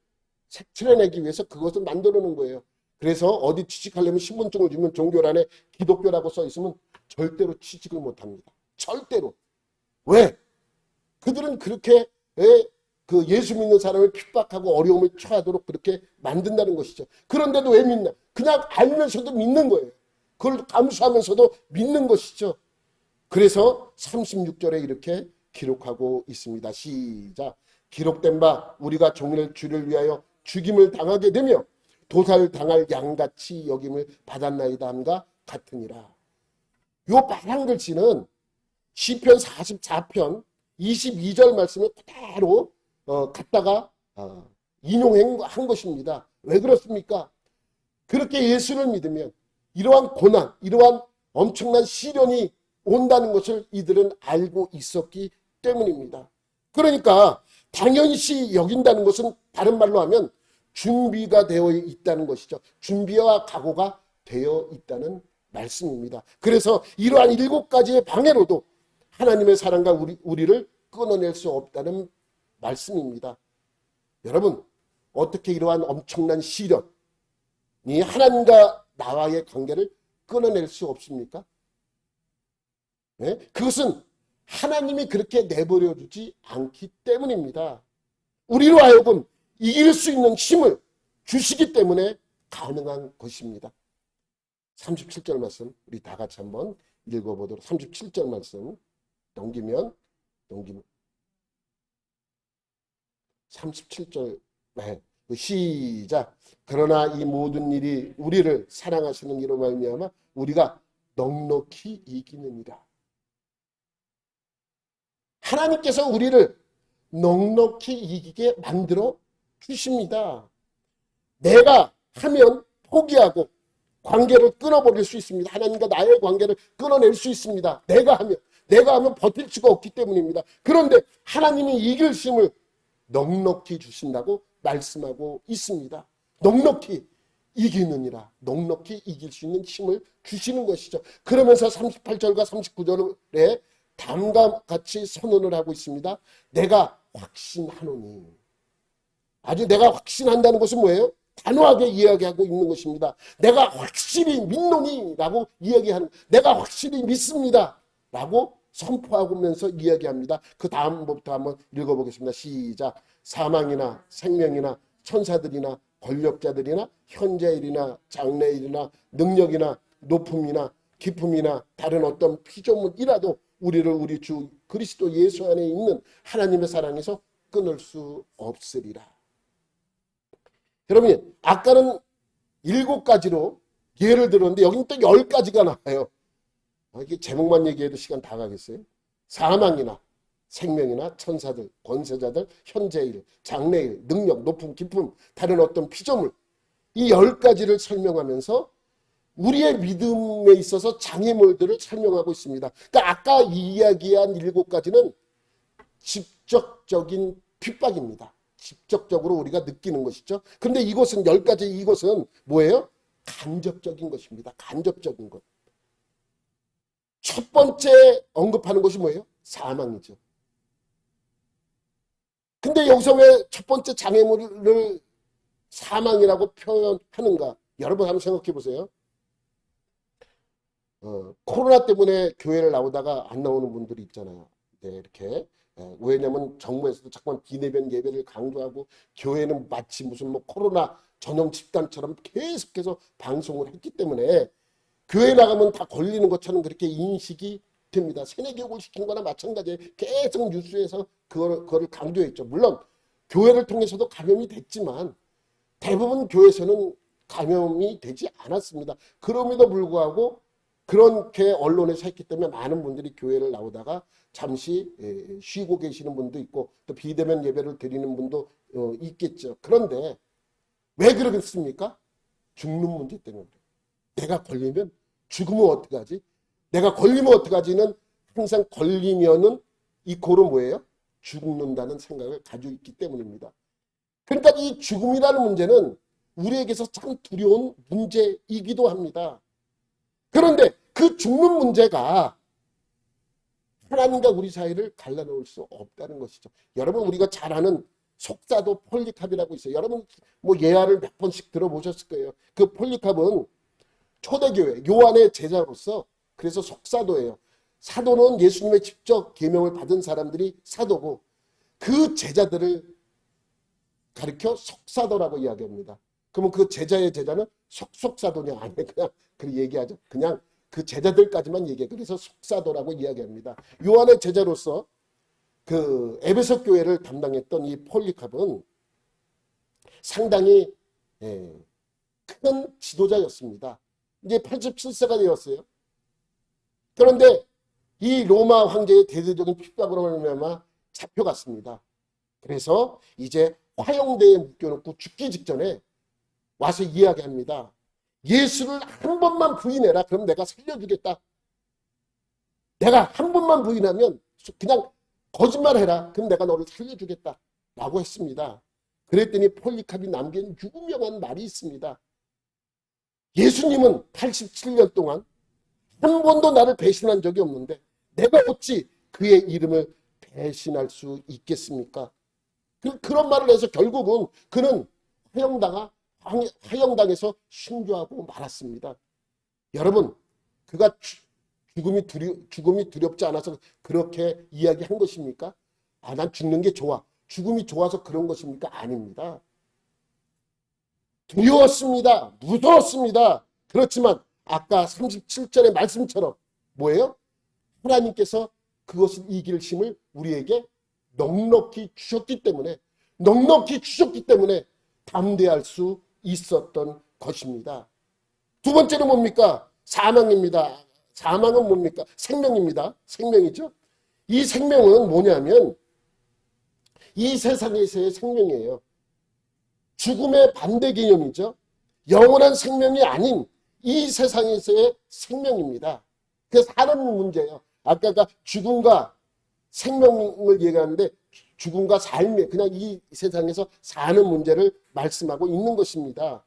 색출해내기 위해서 그것을 만들어 놓은 거예요. 그래서 어디 취직하려면 신분증을 주면 종교란에 기독교라고 써 있으면 절대로 취직을 못합니다. 절대로. 왜? 그들은 그렇게 예수 믿는 사람을 핍박하고 어려움을 처하도록 그렇게 만든다는 것이죠. 그런데도 왜 믿나? 그냥 알면서도 믿는 거예요. 그걸 감수하면서도 믿는 것이죠. 그래서 36절에 이렇게 기록하고 있습니다. 시작. 기록된 바 우리가 종일 주를 위하여 죽임을 당하게 되며 도살당할 양같이 여김을 받았나이다 함과 같으니라. 요 빨간 글씨는 시편 44편 22절 말씀을 그대로 갖다가 인용한 것입니다. 왜 그렇습니까? 그렇게 예수를 믿으면 이러한 고난, 이러한 엄청난 시련이 온다는 것을 이들은 알고 있었기 때문입니다. 그러니까 당연시 여긴다는 것은 다른 말로 하면 준비가 되어 있다는 것이죠. 준비와 각오가 되어 있다는 말씀입니다. 그래서 이러한 7가지의 방해로도 하나님의 사랑과 우리를 끊어낼 수 없다는 말씀입니다. 여러분, 어떻게 이러한 엄청난 시련이 하나님과 나와의 관계를 끊어낼 수 없습니까? 네? 그것은 하나님이 그렇게 내버려 두지 않기 때문입니다. 우리로 하여금 이길 수 있는 힘을 주시기 때문에 가능한 것입니다. 37절 말씀 우리 다 같이 한번 읽어보도록. 37절 말씀 넘기면 37절 시작. 그러나 이 모든 일이 우리를 사랑하시는 이로 말미암아 우리가 넉넉히 이기느니라. 하나님께서 우리를 넉넉히 이기게 만들어 주십니다. 내가 하면 포기하고 관계를 끊어버릴 수 있습니다. 하나님과 나의 관계를 끊어낼 수 있습니다. 내가 하면 버틸 수가 없기 때문입니다. 그런데 하나님이 이길 힘을 넉넉히 주신다고 말씀하고 있습니다. 넉넉히 이기느니라. 넉넉히 이길 수 있는 힘을 주시는 것이죠. 그러면서 38절과 39절에 다음과 같이 선언을 하고 있습니다. 내가 확신하노니. 아주 내가 확신한다는 것은 뭐예요? 단호하게 이야기하고 있는 것입니다. 내가 확실히 믿노니라고 이야기하는, 내가 확실히 믿습니다 라고 선포하면서 이야기합니다. 그 다음부터 한번 읽어보겠습니다. 시작. 사망이나 생명이나 천사들이나 권력자들이나 현재일이나 장래일이나 능력이나 높음이나 기쁨이나 다른 어떤 피조물이라도 우리를 우리 주 그리스도 예수 안에 있는 하나님의 사랑에서 끊을 수 없으리라. 여러분, 아까는 7가지로 예를 들었는데 여기는 또 10가지가 나와요. 이게 제목만 얘기해도 시간 다 가겠어요? 사망이나 생명이나 천사들, 권세자들, 현재일, 장래일, 능력, 높음, 기쁨, 다른 어떤 피조물, 이 10가지를 설명하면서 우리의 믿음에 있어서 장애물들을 설명하고 있습니다. 그러니까 아까 이야기한 7가지는 직접적인 핍박입니다. 직접적으로 우리가 느끼는 것이죠. 그런데 이것은 10가지, 이것은 뭐예요? 간접적인 것입니다. 간접적인 것. 첫 번째 언급하는 것이 뭐예요? 사망이죠. 근데 여기서 왜 첫 번째 장애물을 사망이라고 표현하는가? 여러분 한번 생각해 보세요. 코로나 때문에 교회를 나오다가 안 나오는 분들이 있잖아요. 네, 이렇게. 왜냐면 정부에서도 자꾸만 비대면 예배를 강조하고 교회는 마치 무슨 뭐 코로나 전염 집단처럼 계속해서 방송을 했기 때문에 교회 나가면 다 걸리는 것처럼 그렇게 인식이 됩니다. 세뇌교육을 시킨 거나 마찬가지에 계속 뉴스에서 그거를 강조했죠. 물론 교회를 통해서도 감염이 됐지만 대부분 교회에서는 감염이 되지 않았습니다. 그럼에도 불구하고 그렇게 언론에서 했기 때문에 많은 분들이 교회를 나오다가 잠시 쉬고 계시는 분도 있고 또 비대면 예배를 드리는 분도 있겠죠. 그런데 왜 그러겠습니까? 죽는 문제 때문에. 내가 걸리면 죽으면 어떡하지? 내가 걸리면 어떡하지는 항상 걸리면은 이 고로 뭐예요? 죽는다는 생각을 가지고 있기 때문입니다. 그러니까 이 죽음이라는 문제는 우리에게서 참 두려운 문제이기도 합니다. 그런데 그 죽는 문제가 하나님과 우리 사이를 갈라놓을 수 없다는 것이죠. 여러분 우리가 잘 아는 속사도 폴리캅이라고 있어요. 여러분 뭐 예화를 몇 번씩 들어보셨을 거예요. 그 폴리캅은 초대교회 요한의 제자로서 그래서 속사도예요. 사도는 예수님의 직접 계명을 받은 사람들이 사도고 그 제자들을 가리켜 속사도라고 이야기합니다. 그러면 그 제자의 제자는 속속사도냐? 아니 그냥 그 얘기하죠. 그냥 그 제자들까지만 얘기해. 그래서 속사도라고 이야기합니다. 요한의 제자로서 그 에베소 교회를 담당했던 이 폴리캅은 상당히 큰 지도자였습니다. 이제 87세가 되었어요. 그런데 이 로마 황제의 대대적인 핍박으로 말미암아 잡혀갔습니다. 그래서 이제 화형대에 묶여놓고 죽기 직전에 와서 이야기합니다. 예수를 한 번만 부인해라. 그럼 내가 살려주겠다. 내가 한 번만 부인하면 그냥 거짓말해라. 그럼 내가 너를 살려주겠다. 라고 했습니다. 그랬더니 폴리캅이 남긴 유명한 말이 있습니다. 예수님은 87년 동안 한 번도 나를 배신한 적이 없는데 내가 어찌 그의 이름을 배신할 수 있겠습니까? 그런 말을 해서 결국은 그는 화형당해서 순교하고 말았습니다. 여러분, 그가 죽음이 두렵지 않아서 그렇게 이야기한 것입니까? 아, 난 죽는 게 좋아. 죽음이 좋아서 그런 것입니까? 아닙니다. 두려웠습니다. 무서웠습니다. 그렇지만 아까 37절의 말씀처럼 뭐예요? 하나님께서 그것을 이길 힘을 우리에게 넉넉히 주셨기 때문에 담대할 수 있었던 것입니다. 두 번째는 뭡니까? 사망입니다. 사망은 뭡니까? 생명입니다. 생명이죠. 이 생명은 뭐냐면 이 세상에서의 생명이에요. 죽음의 반대 개념이죠. 영원한 생명이 아닌 이 세상에서의 생명입니다. 그래서 사는 문제예요. 아까 죽음과 생명을 얘기하는데 죽음과 삶의 그냥 이 세상에서 사는 문제를 말씀하고 있는 것입니다.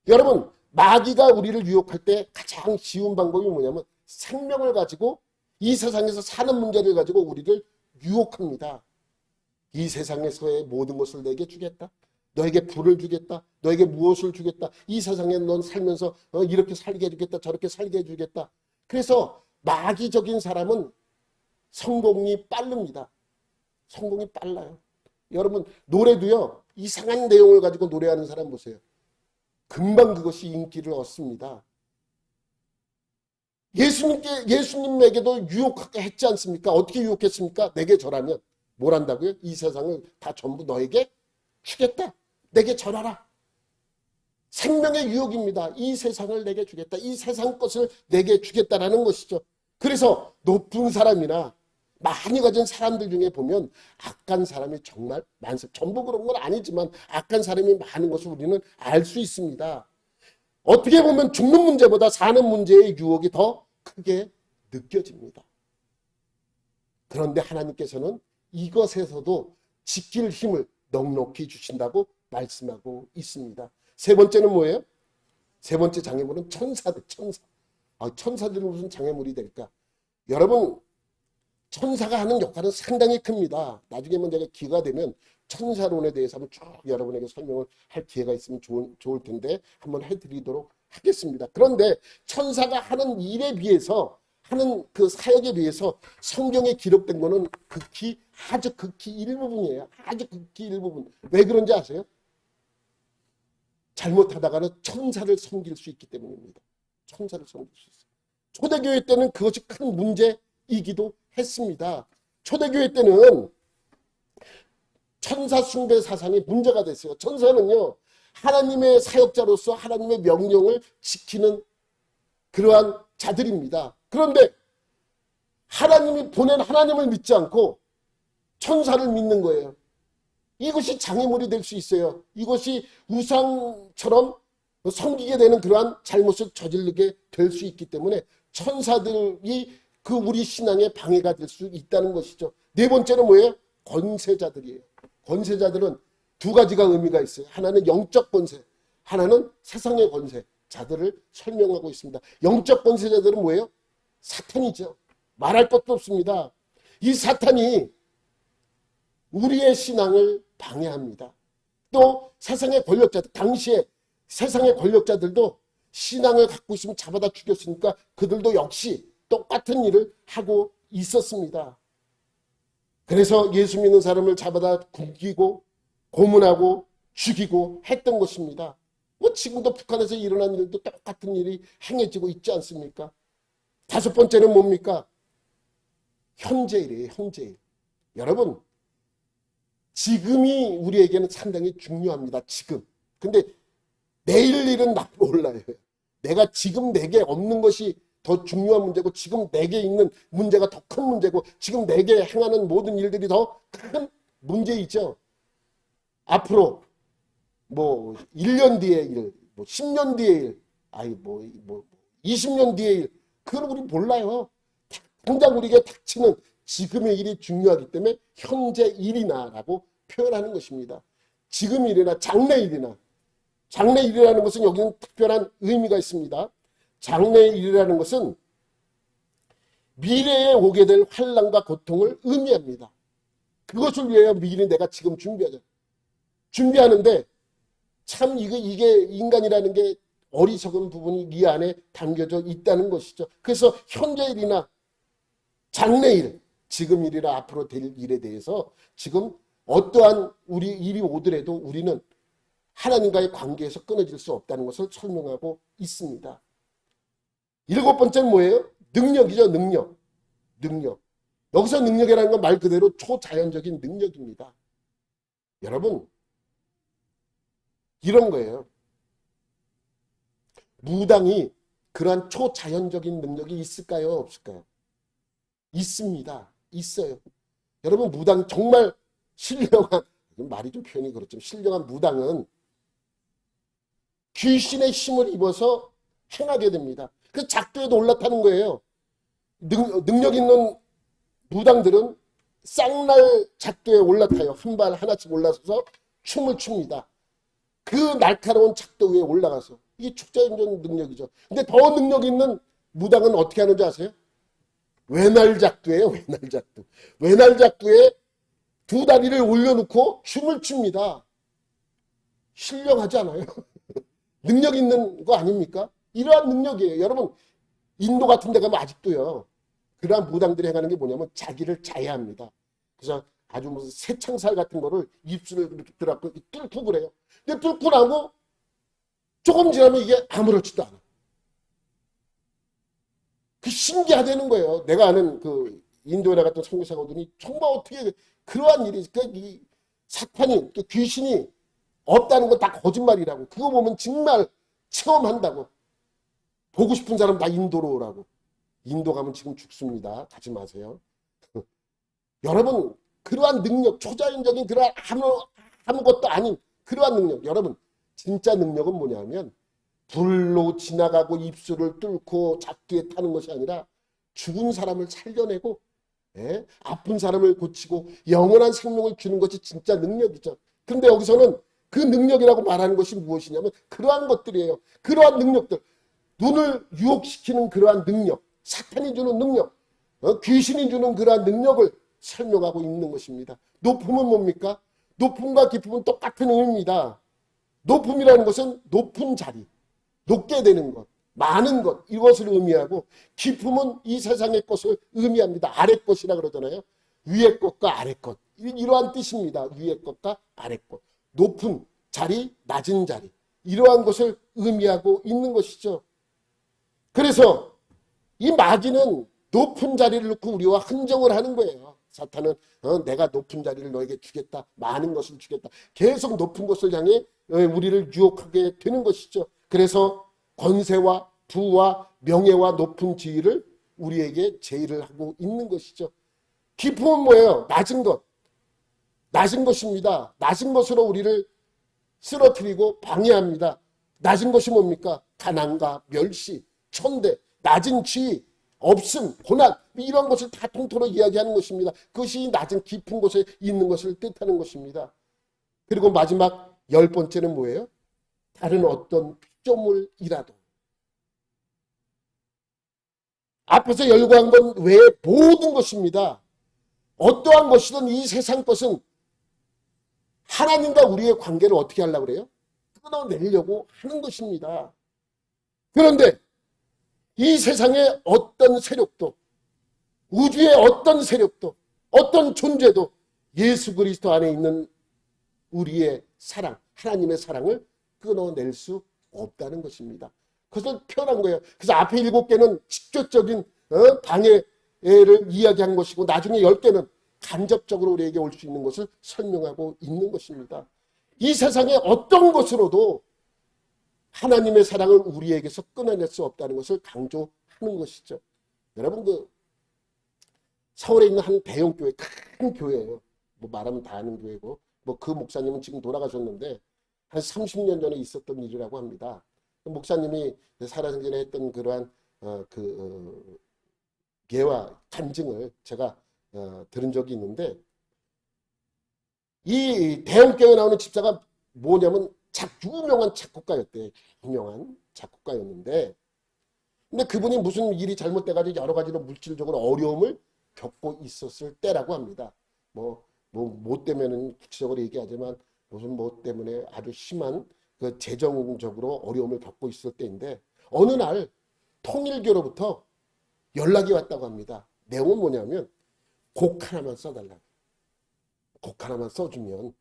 여러분 마귀가 우리를 유혹할 때 가장 쉬운 방법이 뭐냐면 생명을 가지고 이 세상에서 사는 문제를 가지고 우리를 유혹합니다. 이 세상에서의 모든 것을 내게 주겠다. 너에게 부를 주겠다. 너에게 무엇을 주겠다. 이 세상에 넌 살면서 이렇게 살게 해주겠다. 저렇게 살게 해주겠다. 그래서 마귀적인 사람은 성공이 빠릅니다. 성공이 빨라요. 여러분 노래도요. 이상한 내용을 가지고 노래하는 사람 보세요. 금방 그것이 인기를 얻습니다. 예수님에게도 유혹했지 않습니까? 어떻게 유혹했습니까? 내게 절하면 뭘 한다고요? 이 세상을 다 전부 너에게 주겠다. 내게 절하라. 생명의 유혹입니다. 이 세상을 내게 주겠다. 이 세상 것을 내게 주겠다라는 것이죠. 그래서 높은 사람이나 많이 가진 사람들 중에 보면 악한 사람이 정말 많습니다. 전부 그런 건 아니지만 악한 사람이 많은 것을 우리는 알 수 있습니다. 어떻게 보면 죽는 문제보다 사는 문제의 유혹이 더 크게 느껴집니다. 그런데 하나님께서는 이것에서도 지킬 힘을 넉넉히 주신다고 말씀하고 있습니다. 세 번째는 뭐예요? 세 번째 장애물은 천사들, 천사. 천사들은 무슨 장애물이 될까? 여러분, 천사가 하는 역할은 상당히 큽니다. 나중에 제가 기회가 되면 천사론에 대해서 한번 쭉 여러분에게 설명을 할 기회가 있으면 좋을 텐데 한번 해드리도록 하겠습니다. 그런데 천사가 하는 일에 비해서 하는 그 사역에 비해서 성경에 기록된 거는 아주 극히 일부분이에요. 아주 극히 일부분. 왜 그런지 아세요? 잘못하다가는 천사를 섬길 수 있기 때문입니다. 천사를 섬길 수 있어요. 초대교회 때는 그것이 큰 문제이기도 했습니다. 초대교회 때는 천사 숭배 사상이 문제가 됐어요. 천사는요, 하나님의 사역자로서 하나님의 명령을 지키는 그러한 자들입니다. 그런데 하나님이 보낸 하나님을 믿지 않고 천사를 믿는 거예요. 이것이 장애물이 될 수 있어요. 이것이 우상처럼 섬기게 되는 그러한 잘못을 저지르게 될 수 있기 때문에 천사들이 그 우리 신앙에 방해가 될 수 있다는 것이죠. 네 번째는 뭐예요? 권세자들이에요. 권세자들은 두 가지가 의미가 있어요. 하나는 영적 권세, 하나는 세상의 권세자들을 설명하고 있습니다. 영적 권세자들은 뭐예요? 사탄이죠. 말할 것도 없습니다. 이 사탄이 우리의 신앙을 방해합니다. 또 세상의 권력자들, 당시에 세상의 권력자들도 신앙을 갖고 있으면 잡아다 죽였으니까 그들도 역시 똑같은 일을 하고 있었습니다. 그래서 예수 믿는 사람을 잡아다 굶기고 고문하고 죽이고 했던 것입니다. 뭐 지금도 북한에서 일어난 일도 똑같은 일이 행해지고 있지 않습니까? 다섯 번째는 뭡니까? 현재일이에요. 현재일. 여러분, 지금이 우리에게는 상당히 중요합니다. 지금. 근데 내일 일은 몰라요. 내가 지금 내게 없는 것이 더 중요한 문제고 지금 내게 있는 문제가 더 큰 문제고 지금 내게 행하는 모든 일들이 더 큰 문제이죠. 앞으로 뭐 1년 뒤의 일, 뭐 10년 뒤의 일, 20년 뒤의 일, 그걸 우리 몰라요. 당장 우리에게 닥치는 지금의 일이 중요하기 때문에 현재 일이나라고 표현하는 것입니다. 지금 일이나 장래일이나, 장래일이라는 것은 여기는 특별한 의미가 있습니다. 장래일이라는 것은 미래에 오게 될 환난과 고통을 의미합니다. 그것을 위해 미리 내가 지금 준비하는데 참 이게 인간이라는 게 어리석은 부분이 이 안에 담겨져 있다는 것이죠. 그래서 현재일이나 장래일, 지금 일이나 앞으로 될 일에 대해서 지금 어떠한 우리 일이 오더라도 우리는 하나님과의 관계에서 끊어질 수 없다는 것을 설명하고 있습니다. 일곱 번째는 뭐예요? 능력이죠. 능력. 여기서 능력이라는 건 말 그대로 초자연적인 능력입니다. 여러분, 이런 거예요. 무당이 그러한 초자연적인 능력이 있을까요? 없을까요? 있습니다. 있어요. 여러분, 무당 정말 신령한, 말이 좀 표현이 그렇지만 신령한 무당은 귀신의 힘을 입어서 행하게 됩니다. 그 작두에도 올라타는 거예요. 능력 있는 무당들은 쌍날 작두에 올라타요. 한 발 하나씩 올라서서 춤을 춥니다. 그 날카로운 작두 위에 올라가서. 이게 축자연전 능력이죠. 근데 더 능력 있는 무당은 어떻게 하는지 아세요? 외날작두예요. 외날작두. 외날작두에 두 다리를 올려놓고 춤을 춥니다. 신령하지 않아요? 능력 있는 거 아닙니까? 이러한 능력이에요. 여러분, 인도 같은 데 가면 아직도요. 그러한 무당들이 행하는 게 뭐냐면 자기를 자해합니다. 그래서 아주 무슨 새창살 같은 거를 입술을 이렇게 들어갖고 뚫고 그래요. 근데 뚫고 나고 조금 지나면 이게 아무렇지도 않아. 그 신기하다는 거예요. 내가 아는 그 인도에 나갔던 선교사가 오더니 정말 어떻게 그러한 일이, 이 사탄이, 귀신이 없다는 건 다 거짓말이라고. 그거 보면 정말 체험한다고. 보고 싶은 사람 다 인도로 오라고. 인도 가면 지금 죽습니다. 가지 마세요. 여러분, 그러한 능력, 초자연적인 그러한 아무것도 아닌 그러한 능력. 여러분, 진짜 능력은 뭐냐면 불로 지나가고 입술을 뚫고 잡기에 타는 것이 아니라 죽은 사람을 살려내고, 예? 아픈 사람을 고치고 영원한 생명을 주는 것이 진짜 능력이죠. 그런데 여기서는 그 능력이라고 말하는 것이 무엇이냐면 그러한 것들이에요. 그러한 능력들. 눈을 유혹시키는 그러한 능력. 사탄이 주는 능력. 귀신이 주는 그러한 능력을 설명하고 있는 것입니다. 높음은 뭡니까? 높음과 기쁨은 똑같은 의미입니다. 높음이라는 것은 높은 자리, 높게 되는 것, 많은 것, 이것을 의미하고, 기쁨은 이 세상의 것을 의미합니다. 아래 것이라 그러잖아요. 위의 것과 아래 것, 이러한 뜻입니다. 위의 것과 아래 것, 높은 자리, 낮은 자리, 이러한 것을 의미하고 있는 것이죠. 그래서 이 마귀는 높은 자리를 놓고 우리와 흔정을 하는 거예요. 사탄은 내가 높은 자리를 너에게 주겠다, 많은 것을 주겠다, 계속 높은 것을 향해 우리를 유혹하게 되는 것이죠. 그래서 권세와 부와 명예와 높은 지위를 우리에게 제의를 하고 있는 것이죠. 기쁨은 뭐예요? 낮은 것, 낮은 것입니다. 낮은 것으로 우리를 쓰러뜨리고 방해합니다. 낮은 것이 뭡니까? 가난과 멸시, 천대, 낮은 지위, 없음, 고난, 이런 것을 다 통틀어 이야기하는 것입니다. 그것이 낮은 깊은 곳에 있는 것을 뜻하는 것입니다. 그리고 마지막 10번째는 뭐예요? 다른 어떤 피조물이라도. 앞에서 열거한 건 외에 모든 것입니다. 어떠한 것이든 이 세상 것은 하나님과 우리의 관계를 어떻게 하려고 그래요? 끊어내려고 하는 것입니다. 그런데 이 세상의 어떤 세력도, 우주의 어떤 세력도, 어떤 존재도 예수 그리스도 안에 있는 우리의 사랑, 하나님의 사랑을 끊어낼 수 없다는 것입니다. 그것을 표현한 거예요. 그래서 앞에 7개는 직접적인 방해를 이야기한 것이고, 나중에 10개는 간접적으로 우리에게 올 수 있는 것을 설명하고 있는 것입니다. 이 세상의 어떤 것으로도 하나님의 사랑을 우리에게서 끊어낼 수 없다는 것을 강조하는 것이죠. 여러분, 그 서울에 있는 한 대형 교회, 큰 교회예요. 뭐 말하면 다 아는 교회고, 뭐 그 목사님은 지금 돌아가셨는데 한 30년 전에 있었던 일이라고 합니다. 목사님이 살아생전에 했던 그러한 예와 간증을 제가 들은 적이 있는데, 이 대형 교회에 나오는 집사가 뭐냐면 유명한 작곡가였대요. 유명한 작곡가였는데, 근데 그분이 무슨 일이 잘못돼가지고 여러 가지로 물질적으로 어려움을 겪고 있었을 때라고 합니다. 뭐 때문에는 구체적으로 얘기하지만 무슨 뭐 때문에 아주 심한 그 재정적으로 어려움을 겪고 있을 때인데, 어느 날 통일교로부터 연락이 왔다고 합니다. 내용은 뭐냐면 곡 하나만 써달라고. 곡 하나만 써주면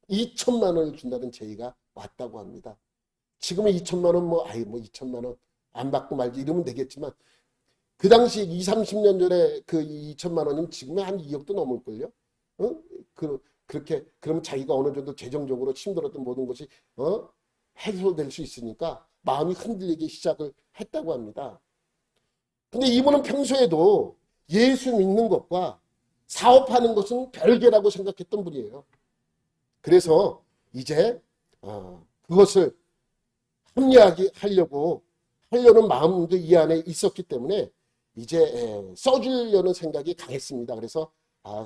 2천만 원을 준다는 제의가 왔다고 합니다. 지금은 2천만 원 뭐 2천만 원 안 받고 말지 이러면 되겠지만, 그 당시 20, 30년 전에 그 2천만 원이면 지금은 한 2억도 넘을걸요. 그렇게 그러면 자기가 어느 정도 재정적으로 힘들었던 모든 것이 해소될 수 있으니까 마음이 흔들리기 시작을 했다고 합니다. 근데 이분은 평소에도 예수 믿는 것과 사업하는 것은 별개라고 생각했던 분이에요. 그래서 이제 그것을 합리화하려고 하려는 마음도 이 안에 있었기 때문에 이제 써주려는 생각이 강했습니다. 그래서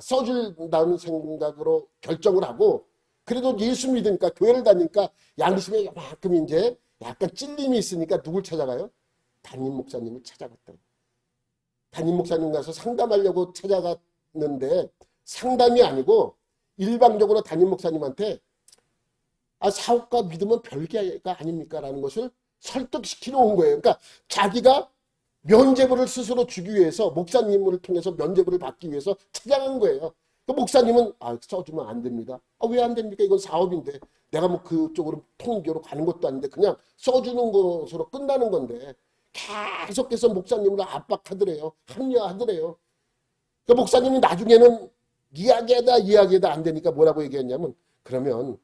써준다는 생각으로 결정을 하고, 그래도 예수 믿으니까 교회를 다니니까 양심에 요만큼 이제 약간 찔림이 있으니까 누굴 찾아가요? 담임 목사님을 찾아갔다. 담임 목사님 가서 상담하려고 찾아갔는데 상담이 아니고 일방적으로 담임 목사님한테 사업과 믿음은 별개가 아닙니까? 라는 것을 설득시키러 온 거예요. 그러니까 자기가 면죄부를 스스로 주기 위해서 목사님을 통해서 면죄부를 받기 위해서 찾아간 거예요. 그 목사님은 써주면 안 됩니다. 왜 안 됩니까? 이건 사업인데 내가 뭐 그쪽으로 통교로 가는 것도 아닌데 그냥 써주는 것으로 끝나는 건데 계속해서 목사님을 압박하더래요. 합리화하더래요. 그 목사님이 나중에는 이야기하다 안 되니까 뭐라고 얘기했냐면 그러면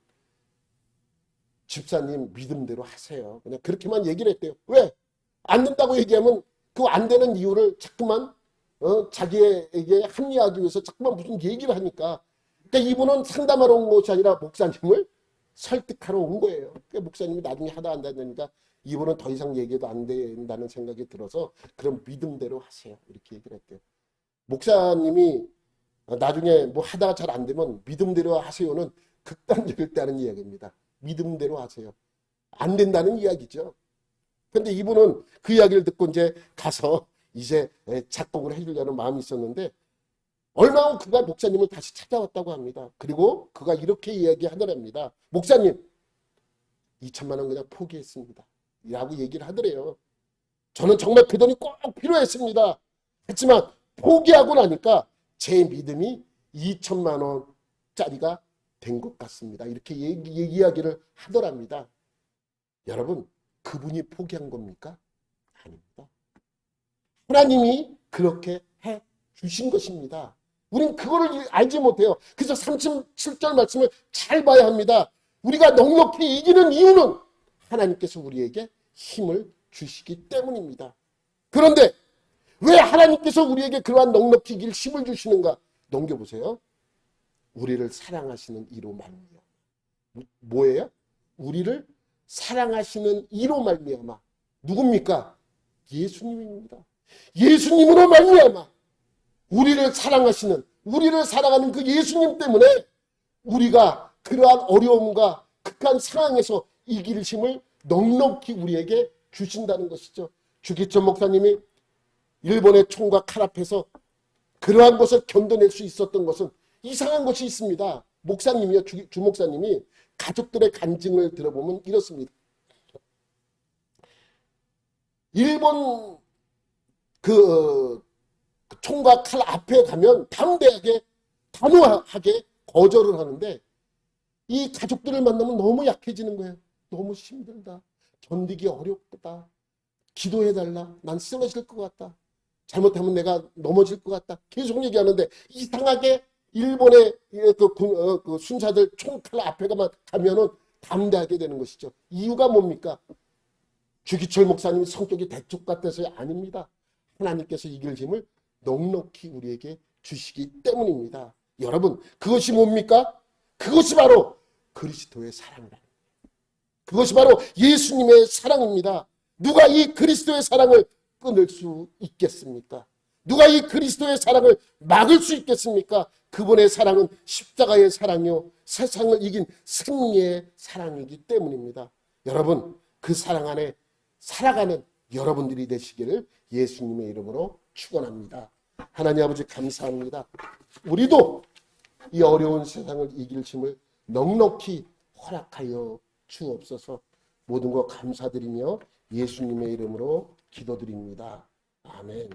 집사님 믿음대로 하세요. 그냥 그렇게만 얘기를 했대요. 왜? 안 된다고 얘기하면 그 안 되는 이유를 자꾸만 자기에게 합리화하기 위해서 자꾸만 무슨 얘기를 하니까 그러니까 이분은 상담하러 온 것이 아니라 목사님을 설득하러 온 거예요. 그러니까 목사님이 나중에 하다 안 되니까 이분은 더 이상 얘기해도 안 된다는 생각이 들어서 그럼 믿음대로 하세요. 이렇게 얘기를 했대요. 목사님이 나중에 뭐 하다가 잘 안 되면 믿음대로 하세요는 극단적일 때 하는 이야기입니다. 믿음대로 하세요. 안 된다는 이야기죠. 근데 이분은 그 이야기를 듣고 이제 가서 이제 작곡을 해주려는 마음이 있었는데 얼마 후 그가 목사님을 다시 찾아왔다고 합니다. 그리고 그가 이렇게 이야기하더랍니다. 목사님 2천만 원 그냥 포기했습니다. 라고 얘기를 하더래요. 저는 정말 그 돈이 꼭 필요했습니다. 했지만 포기하고 나니까 제 믿음이 2천만 원짜리가 된 것 같습니다. 이렇게 이야기를 하더랍니다. 여러분 그분이 포기한 겁니까? 아닙니다. 하나님이 그렇게 해 주신 것입니다. 우린 그거를 알지 못해요. 그래서 37절 말씀을 잘 봐야 합니다. 우리가 넉넉히 이기는 이유는 하나님께서 우리에게 힘을 주시기 때문입니다. 그런데 왜 하나님께서 우리에게 그러한 넉넉히 이길 힘을 주시는가? 넘겨보세요. 우리를 사랑하시는 이로 말미암아. 뭐예요? 우리를 사랑하시는 이로 말미암아. 누굽니까? 예수님입니다. 예수님으로 말미암아 우리를 사랑하시는, 우리를 사랑하는 그 예수님 때문에 우리가 그러한 어려움과 극한 상황에서 이길 힘을 넉넉히 우리에게 주신다는 것이죠. 주기철 목사님이 일본의 총과 칼 앞에서 그러한 것을 견뎌낼 수 있었던 것은 이상한 것이 있습니다. 목사님이요, 주 목사님이 가족들의 간증을 들어보면 이렇습니다. 일본 그 총과 칼 앞에 가면 담대하게 단호하게 거절을 하는데 이 가족들을 만나면 너무 약해지는 거예요. 너무 힘들다. 견디기 어렵다. 기도해달라. 난 쓰러질 것 같다. 잘못하면 내가 넘어질 것 같다. 계속 얘기하는데 이상하게 일본의 그 순사들 총칼 앞에 가면은 담대하게 되는 것이죠. 이유가 뭡니까? 주기철 목사님이 성격이 대쪽 같아서야 아닙니다. 하나님께서 이길 힘을 넉넉히 우리에게 주시기 때문입니다. 여러분 그것이 뭡니까? 그것이 바로 그리스도의 사랑이다. 그것이 바로 예수님의 사랑입니다. 누가 이 그리스도의 사랑을 끊을 수 있겠습니까? 누가 이 그리스도의 사랑을 막을 수 있겠습니까? 그분의 사랑은 십자가의 사랑이요 세상을 이긴 승리의 사랑이기 때문입니다. 여러분 그 사랑 안에 살아가는 여러분들이 되시기를 예수님의 이름으로 축원합니다. 하나님 아버지 감사합니다. 우리도 이 어려운 세상을 이길 힘을 넉넉히 허락하여 주옵소서. 모든 것 감사드리며 예수님의 이름으로 기도드립니다. 아멘.